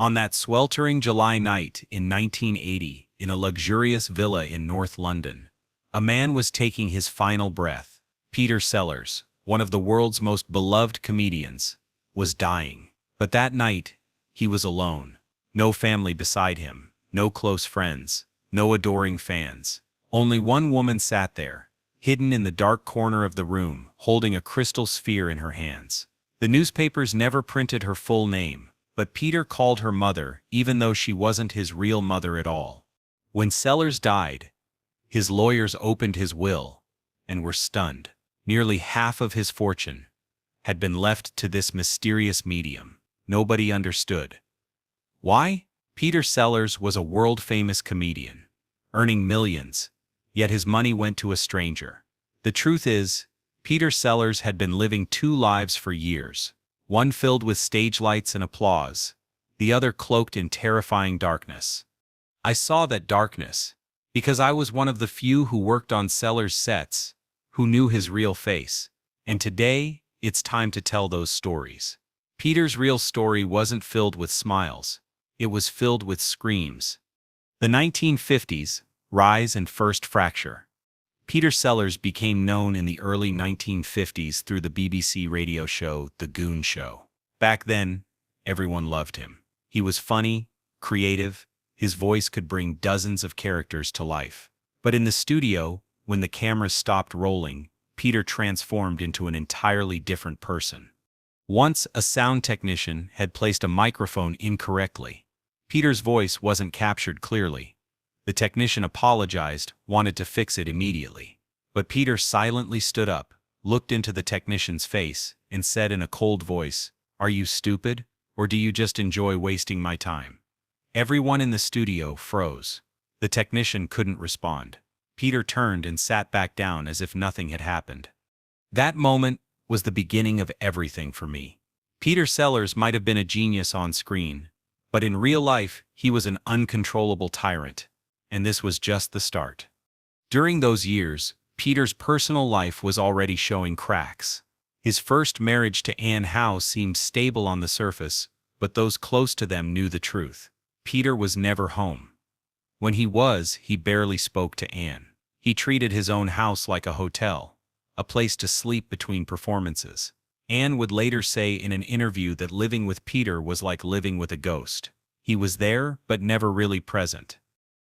On that sweltering July night in 1980, in a luxurious villa in North London, a man was taking his final breath. Peter Sellers, one of the world's most beloved comedians, was dying. But that night, he was alone. No family beside him, no close friends, no adoring fans. Only one woman sat there, hidden in the dark corner of the room, holding a crystal sphere in her hands. The newspapers never printed her full name, but Peter called her mother, even though she wasn't his real mother at all. When Sellers died, his lawyers opened his will and were stunned. Nearly half of his fortune had been left to this mysterious medium. Nobody understood why. Peter Sellers was a world-famous comedian, earning millions, yet his money went to a stranger. The truth is, Peter Sellers had been living two lives for years, one filled with stage lights and applause, the other cloaked in terrifying darkness. I saw that darkness because I was one of the few who worked on Sellers' sets, who knew his real face. And today, it's time to tell those stories. Peter's real story wasn't filled with smiles. It was filled with screams. The 1950s, rise and first fracture. Peter Sellers became known in the early 1950s through the BBC radio show The Goon Show. Back then, everyone loved him. He was funny, creative, his voice could bring dozens of characters to life. But in the studio, when the cameras stopped rolling, Peter transformed into an entirely different person. Once a sound technician had placed a microphone incorrectly. Peter's voice wasn't captured clearly. The technician apologized, wanted to fix it immediately. But Peter silently stood up, looked into the technician's face, and said in a cold voice, "Are you stupid, or do you just enjoy wasting my time?" Everyone in the studio froze. The technician couldn't respond. Peter turned and sat back down as if nothing had happened. That moment was the beginning of everything for me. Peter Sellers might have been a genius on screen, but in real life, he was an uncontrollable tyrant. And this was just the start. During those years, Peter's personal life was already showing cracks. His first marriage to Anne Howe seemed stable on the surface, but those close to them knew the truth. Peter was never home. When he was, he barely spoke to Anne. He treated his own house like a hotel, a place to sleep between performances. Anne would later say in an interview that living with Peter was like living with a ghost. He was there, but never really present.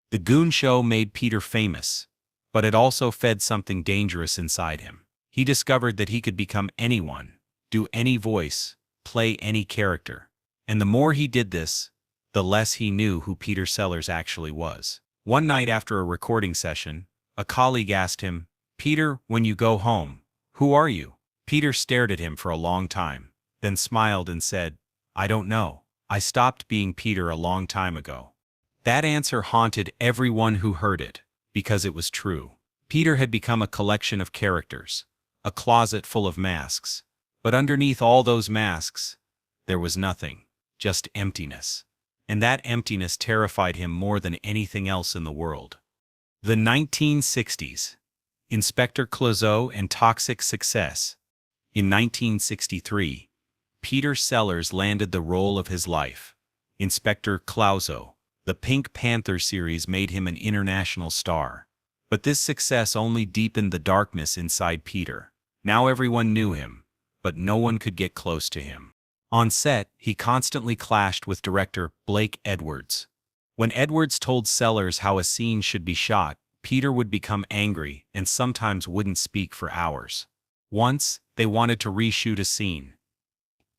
The Goon Show made Peter famous, but it also fed something dangerous inside him. He discovered that he could become anyone, do any voice, play any character. And the more he did this, the less he knew who Peter Sellers actually was. One night after a recording session, a colleague asked him, "Peter, when you go home, who are you?" Peter stared at him for a long time, then smiled and said, "I don't know. I stopped being Peter a long time ago." That answer haunted everyone who heard it, because it was true. Peter had become a collection of characters, a closet full of masks. But underneath all those masks, there was nothing, just emptiness. And that emptiness terrified him more than anything else in the world. The 1960s. Inspector Clouseau and toxic success. In 1963, Peter Sellers landed the role of his life. Inspector Clouseau. The Pink Panther series made him an international star. But this success only deepened the darkness inside Peter. Now everyone knew him, but no one could get close to him. On set, he constantly clashed with director Blake Edwards. When Edwards told Sellers how a scene should be shot, Peter would become angry and sometimes wouldn't speak for hours. Once, they wanted to reshoot a scene.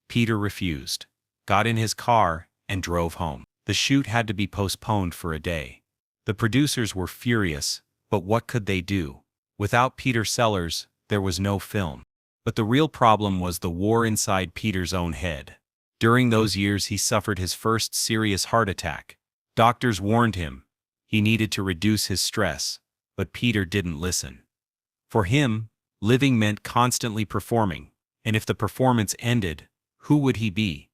Peter refused, got in his car, and drove home. The shoot had to be postponed for a day. The producers were furious, but what could they do? Without Peter Sellers, there was no film. But the real problem was the war inside Peter's own head. During those years he suffered his first serious heart attack. Doctors warned him he needed to reduce his stress, but Peter didn't listen. For him, living meant constantly performing, and if the performance ended, who would he be?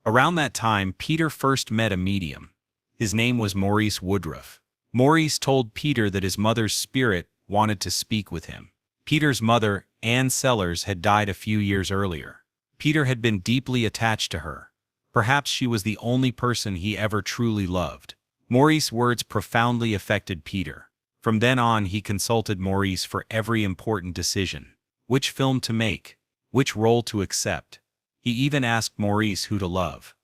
Around that time, Peter first met a medium. His name was Maurice Woodruff. Maurice told Peter that his mother's spirit wanted to speak with him. Peter's mother, Anne Sellers, had died a few years earlier. Peter had been deeply attached to her, Perhaps she was the only person he ever truly loved. Maurice's words profoundly affected Peter. From then on, he consulted Maurice for every important decision. Which film to make, which role to accept. He even asked Maurice who to love.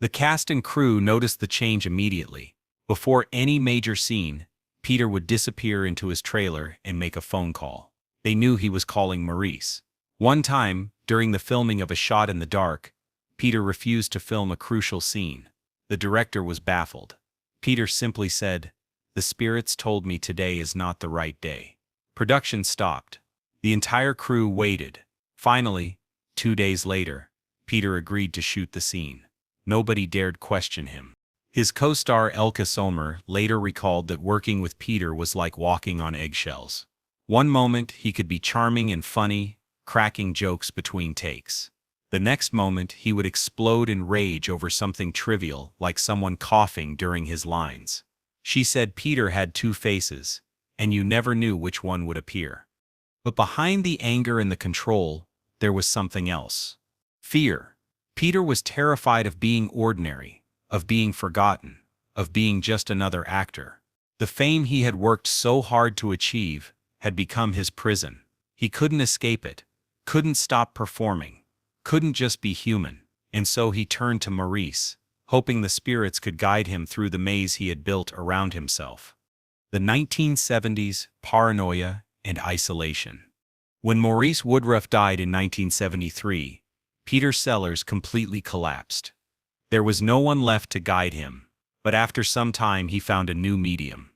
The cast and crew noticed the change immediately. Before any major scene, Peter would disappear into his trailer and make a phone call. They knew he was calling Maurice. One time, during the filming of a shot in the dark, Peter refused to film a crucial scene. The director was baffled. Peter simply said, "The spirits told me today is not the right day." Production stopped. The entire crew waited. Finally, 2 days later, Peter agreed to shoot the scene. Nobody dared question him. His co-star Elke Sommer later recalled that working with Peter was like walking on eggshells. One moment he could be charming and funny, cracking jokes between takes. The next moment he would explode in rage over something trivial like someone coughing during his lines. She said Peter had two faces, and you never knew which one would appear. But behind the anger and the control, there was something else. Fear. Peter was terrified of being ordinary, of being forgotten, of being just another actor. The fame he had worked so hard to achieve had become his prison. He couldn't escape it, couldn't stop performing, couldn't just be human, and so he turned to Maurice, hoping the spirits could guide him through the maze he had built around himself. The 1970s, paranoia and isolation. When Maurice Woodruff died in 1973, Peter Sellers completely collapsed. There was no one left to guide him, but after some time he found a new medium.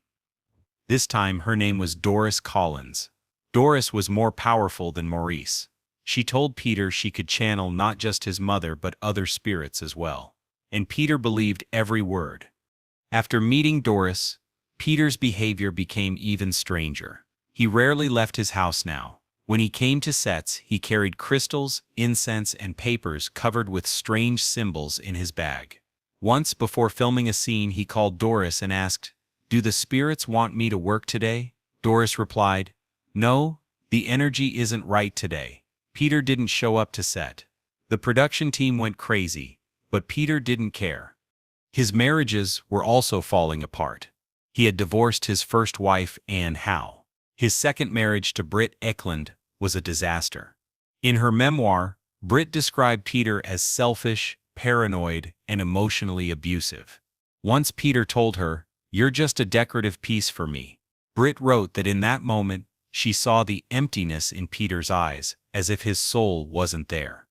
This time her name was Doris Collins. Doris was more powerful than Maurice. She told Peter she could channel not just his mother but other spirits as well. And Peter believed every word. After meeting Doris, Peter's behavior became even stranger. He rarely left his house now. When he came to sets, he carried crystals, incense, and papers covered with strange symbols in his bag. Once, before filming a scene, he called Doris and asked, "Do the spirits want me to work today?" Doris replied, "No, the energy isn't right today." Peter didn't show up to set. The production team went crazy, but Peter didn't care. His marriages were also falling apart. He had divorced his first wife, Anne Howe. His second marriage to Britt Eklund was a disaster. In her memoir, Britt described Peter as selfish, paranoid, and emotionally abusive. Once Peter told her, "You're just a decorative piece for me." Britt wrote that in that moment, she saw the emptiness in Peter's eyes, as if his soul wasn't there.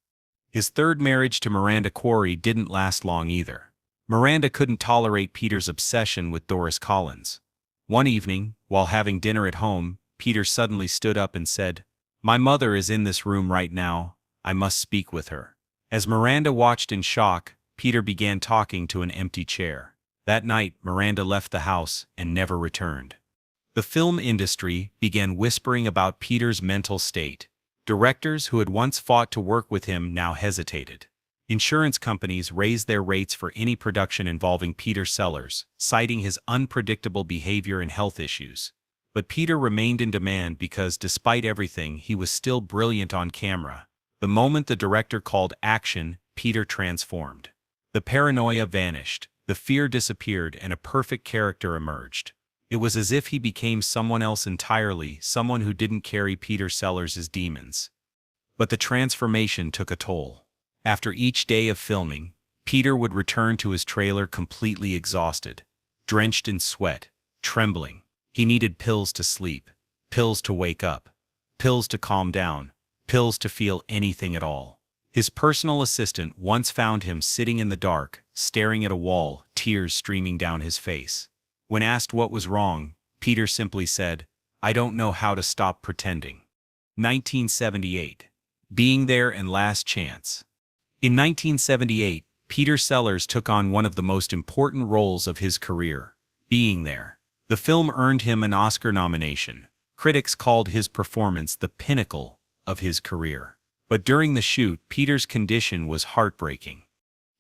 His third marriage to Miranda Quarry didn't last long either. Miranda couldn't tolerate Peter's obsession with Doris Collins. One evening, while having dinner at home, Peter suddenly stood up and said, "My mother is in this room right now. I must speak with her." As Miranda watched in shock, Peter began talking to an empty chair. That night, Miranda left the house and never returned. The film industry began whispering about Peter's mental state. Directors who had once fought to work with him now hesitated. Insurance companies raised their rates for any production involving Peter Sellers, citing his unpredictable behavior and health issues. But Peter remained in demand because, despite everything, he was still brilliant on camera. The moment the director called action, Peter transformed. The paranoia vanished, the fear disappeared, and a perfect character emerged. It was as if he became someone else entirely, someone who didn't carry Peter Sellers' demons. But the transformation took a toll. After each day of filming, Peter would return to his trailer completely exhausted, drenched in sweat, trembling. He needed pills to sleep, pills to wake up, pills to calm down, pills to feel anything at all. His personal assistant once found him sitting in the dark, staring at a wall, tears streaming down his face. When asked what was wrong, Peter simply said, "I don't know how to stop pretending." 1978. Being There and Last Chance. In 1978, Peter Sellers took on one of the most important roles of his career, Being There. The film earned him an Oscar nomination. Critics called his performance the pinnacle of his career. But during the shoot, Peter's condition was heartbreaking.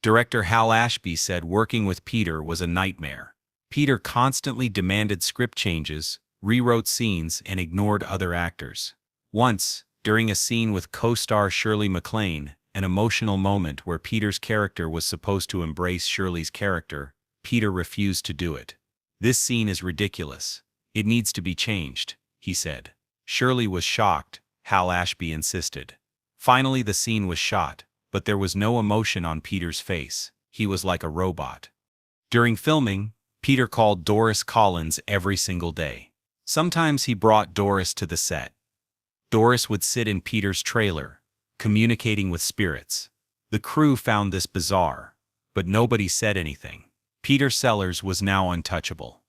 Director Hal Ashby said working with Peter was a nightmare. Peter constantly demanded script changes, rewrote scenes, and ignored other actors. Once, during a scene with co-star Shirley MacLaine, an emotional moment where Peter's character was supposed to embrace Shirley's character. Peter refused to do it. "This scene is ridiculous. It needs to be changed," he said. Shirley was shocked. Hal Ashby insisted. Finally the scene was shot, but there was no emotion on Peter's face. He was like a robot. During filming, Peter called Doris Collins every single day. Sometimes he brought Doris to the set. Doris would sit in Peter's trailer, communicating with spirits. The crew found this bizarre, but nobody said anything. Peter Sellers was now untouchable.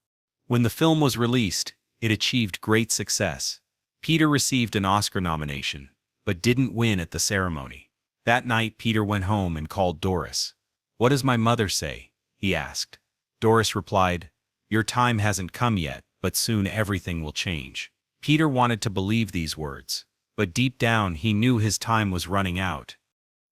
When the film was released, it achieved great success. Peter received an Oscar nomination, but didn't win at the ceremony. That night Peter went home and called Doris. "What does my mother say?" he asked. Doris replied, "Your time hasn't come yet, but soon everything will change." Peter wanted to believe these words, but deep down he knew his time was running out.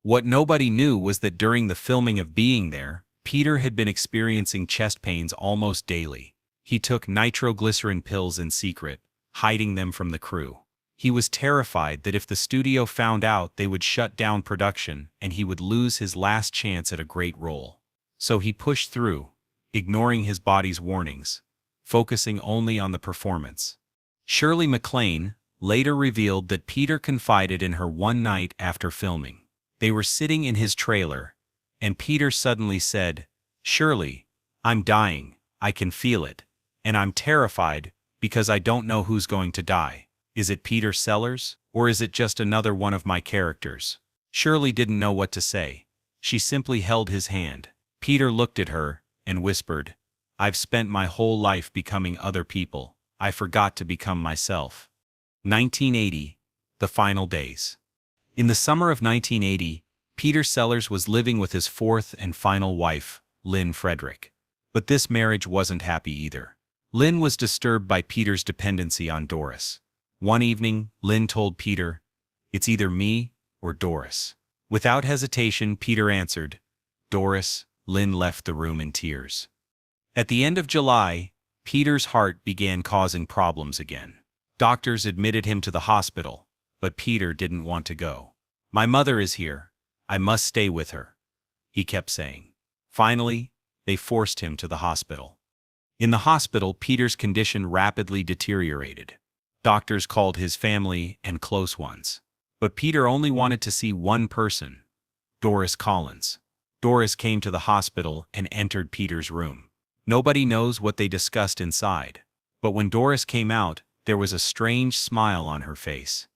What nobody knew was that during the filming of Being There, Peter had been experiencing chest pains almost daily. He took nitroglycerin pills in secret, hiding them from the crew. He was terrified that if the studio found out, they would shut down production and he would lose his last chance at a great role. So he pushed through, ignoring his body's warnings, focusing only on the performance. Shirley MacLaine later revealed that Peter confided in her one night after filming. They were sitting in his trailer, and Peter suddenly said, "Shirley, I'm dying, I can feel it, and I'm terrified because I don't know who's going to die. Is it Peter Sellers, or is it just another one of my characters?" Shirley didn't know what to say. She simply held his hand. Peter looked at her and whispered, "I've spent my whole life becoming other people. I forgot to become myself." 1980, the final days. In the summer of 1980, Peter Sellers was living with his fourth and final wife, Lynn Frederick. But this marriage wasn't happy either. Lynn was disturbed by Peter's dependency on Doris. One evening, Lynn told Peter, "It's either me or Doris." Without hesitation, Peter answered, "Doris." Lynn left the room in tears. At the end of July, Peter's heart began causing problems again. Doctors admitted him to the hospital, but Peter didn't want to go. "My mother is here. I must stay with her," he kept saying. Finally, they forced him to the hospital. In the hospital, Peter's condition rapidly deteriorated. Doctors called his family and close ones. But Peter only wanted to see one person, Doris Collins. Doris came to the hospital and entered Peter's room. Nobody knows what they discussed inside, but when Doris came out, there was a strange smile on her face.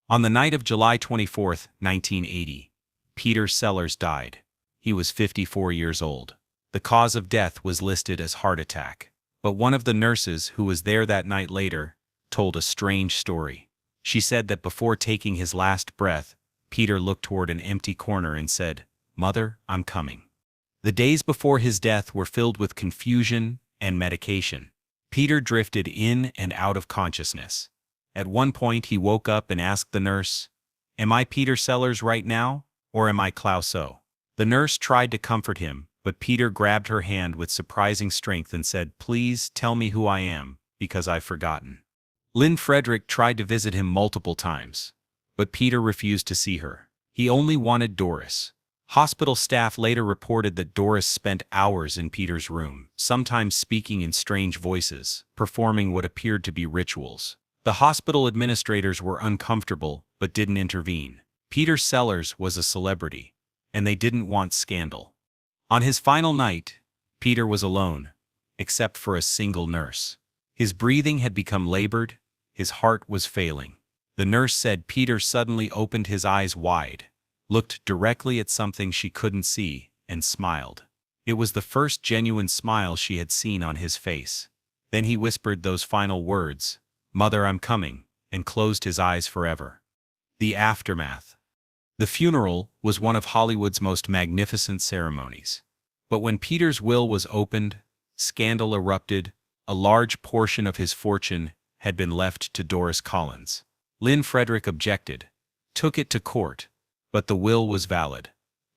On the night of July 24, 1980, Peter Sellers died. He was 54 years old. The cause of death was listed as heart attack, but one of the nurses who was there that night later told a strange story. She said that before taking his last breath, Peter looked toward an empty corner and said, "Mother, I'm coming." The days before his death were filled with confusion and medication. Peter drifted in and out of consciousness. At one point he woke up and asked the nurse, "Am I Peter Sellers right now, or am I Clouseau?" The nurse tried to comfort him, but Peter grabbed her hand with surprising strength and said, "Please tell me who I am, because I've forgotten." Lynn Frederick tried to visit him multiple times, but Peter refused to see her. He only wanted Doris. Hospital staff later reported that Doris spent hours in Peter's room, sometimes speaking in strange voices, performing what appeared to be rituals. The hospital administrators were uncomfortable but didn't intervene. Peter Sellers was a celebrity, and they didn't want scandal. On his final night, Peter was alone, except for a single nurse. His breathing had become labored, his heart was failing. The nurse said Peter suddenly opened his eyes wide, looked directly at something she couldn't see, and smiled. It was the first genuine smile she had seen on his face. Then he whispered those final words, "Mother, I'm coming," and closed his eyes forever. The aftermath. The funeral was one of Hollywood's most magnificent ceremonies. But when Peter's will was opened, scandal erupted. A large portion of his fortune had been left to Doris Collins. Lynn Frederick objected, took it to court, but the will was valid.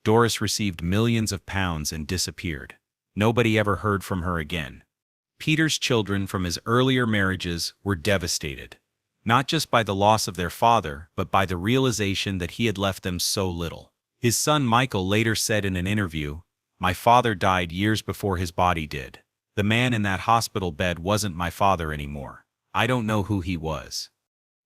Doris received millions of pounds and disappeared. Nobody ever heard from her again. Peter's children from his earlier marriages were devastated, not just by the loss of their father, but by the realization that he had left them so little. His son Michael later said in an interview, "My father died years before his body did. The man in that hospital bed wasn't my father anymore. I don't know who he was."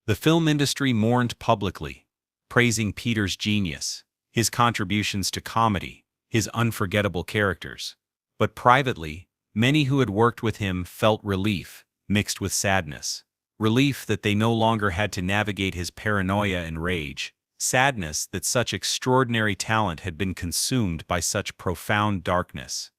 The film industry mourned publicly, praising Peter's genius, his contributions to comedy, his unforgettable characters. But privately, many who had worked with him felt relief, mixed with sadness. Relief that they no longer had to navigate his paranoia and rage. Sadness that such extraordinary talent had been consumed by such profound darkness.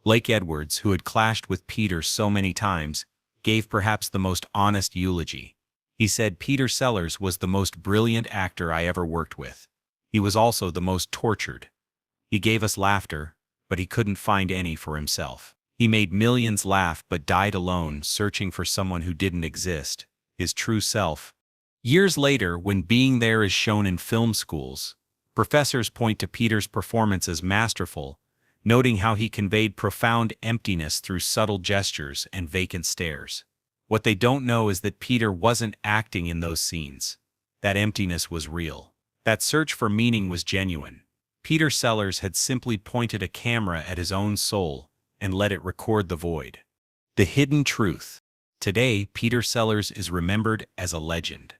Blake Edwards, who had clashed with Peter so many times, gave perhaps the most honest eulogy. He said Peter Sellers was the most brilliant actor I ever worked with. He was also the most tortured. He gave us laughter, but he couldn't find any for himself. He made millions laugh but died alone, searching for someone who didn't exist, his true self. Years later, when being there is shown in film schools, professors point to Peter's performance as masterful, noting how he conveyed profound emptiness through subtle gestures and vacant stares. What they don't know is that Peter wasn't acting in those scenes. That emptiness was real. That search for meaning was genuine. Peter Sellers had simply pointed a camera at his own soul and let it record the void. The hidden truth. Today, Peter Sellers is remembered as a legend.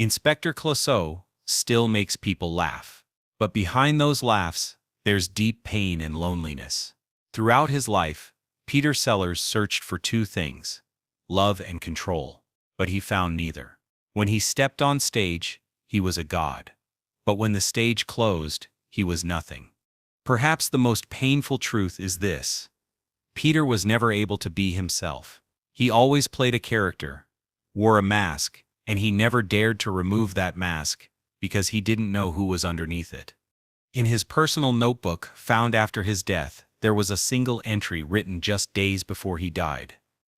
Inspector Clouseau still makes people laugh. But behind those laughs, there's deep pain and loneliness. Throughout his life, Peter Sellers searched for two things: love and control. But he found neither. When he stepped on stage, he was a god. But when the stage closed, he was nothing. Perhaps the most painful truth is this: Peter was never able to be himself. He always played a character, wore a mask, and he never dared to remove that mask because he didn't know who was underneath it. In his personal notebook found after his death, there was a single entry written just days before he died.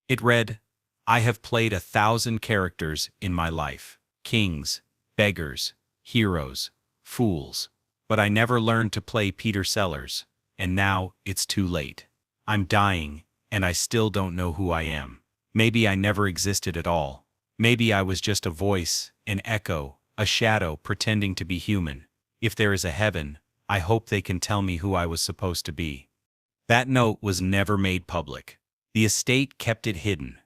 It read, "I have played 1,000 characters in my life. Kings, beggars, heroes, fools. But I never learned to play Peter Sellers, and now it's too late. I'm dying, and I still don't know who I am. Maybe I never existed at all. Maybe I was just a voice, an echo, a shadow pretending to be human. If there is a heaven, I hope they can tell me who I was supposed to be." That note was never made public. The estate kept it hidden,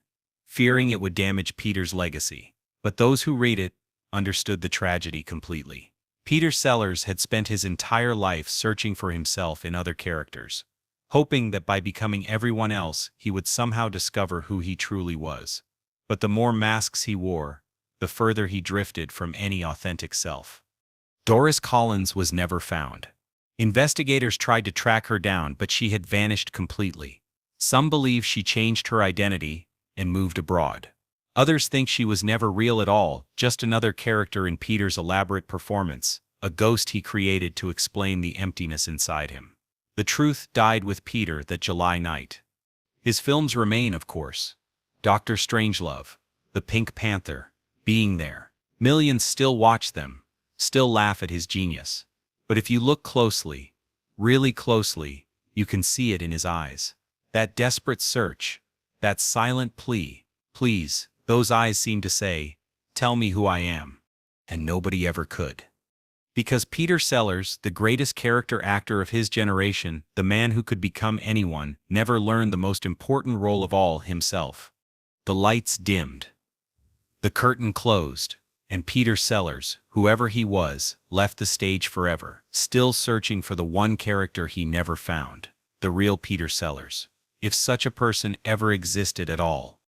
fearing it would damage Peter's legacy. But those who read it understood the tragedy completely. Peter Sellers had spent his entire life searching for himself in other characters, hoping that by becoming everyone else he would somehow discover who he truly was. But the more masks he wore, the further he drifted from any authentic self. Doris Collins was never found. Investigators tried to track her down, but she had vanished completely. Some believe she changed her identity and moved abroad. Others think she was never real at all, just another character in Peter's elaborate performance, a ghost he created to explain the emptiness inside him. The truth died with Peter that July night. His films remain, of course. Dr. Strangelove, The Pink Panther, Being There. Millions still watch them, still laugh at his genius. But if you look closely, really closely, you can see it in his eyes. That desperate search, that silent plea, please, those eyes seem to say, "Tell me who I am." And nobody ever could. Because Peter Sellers, the greatest character actor of his generation, the man who could become anyone, never learned the most important role of all, himself. The lights dimmed. The curtain closed, and Peter Sellers, whoever he was, left the stage forever, still searching for the one character he never found, the real Peter Sellers, if such a person ever existed at all.